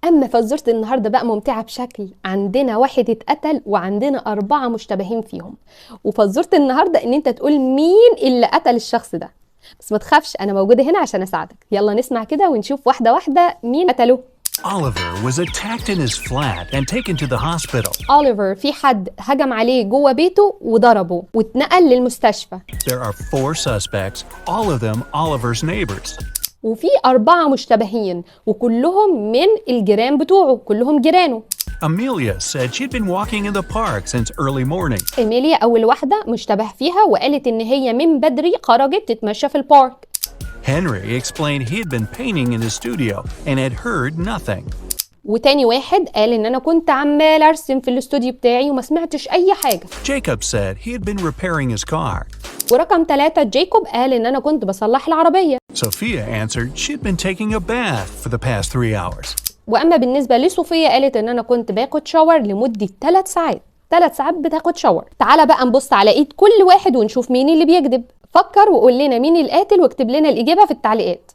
اما فزورة النهارده بقى ممتعة بشكل، عندنا واحد اتقتل وعندنا 4 مشتبهين فيهم، وفزورة النهارده ان انت تقول مين اللي قتل الشخص ده. بس ما تخافش، انا موجودة هنا عشان اساعدك. يلا نسمع كده ونشوف واحدة واحدة مين قتله. Oliver was attacked in his flat and taken to the hospital. أوليفر في حد هجم عليه جوه بيته وضربه واتنقل للمستشفى. There are 4 suspects, all of them Oliver's neighbors. وفي 4 مشتبهين وكلهم من الجيران بتوعه، كلهم جيرانه. Amelia said she'd been walking in the park since early morning. إيميليا أول واحدة مشتبه فيها وقالت إن هي من بدري خرجت تتمشى في البارك. Henry explained he had been painting in his studio and had heard nothing. وتاني واحد قال إن أنا كنت عمال أرسم في الاستوديو بتاعي وما سمعتش أي حاجة. Jacob said he had been repairing his car. ورقم 3 جايكوب قال إن أنا كنت بصلح العربية. Sophia answered she'd been taking a bath for the past 3 hours. وأما بالنسبة لصوفيا قالت إن أنا كنت باخد شاور لمدة 3 ساعات. 3 ساعات بتاخد شاور. تعالى بقى نبص على إيد كل واحد ونشوف مين اللي بيكذب. فكر وقول لنا مين القاتل واكتب لنا الإجابة في التعليقات.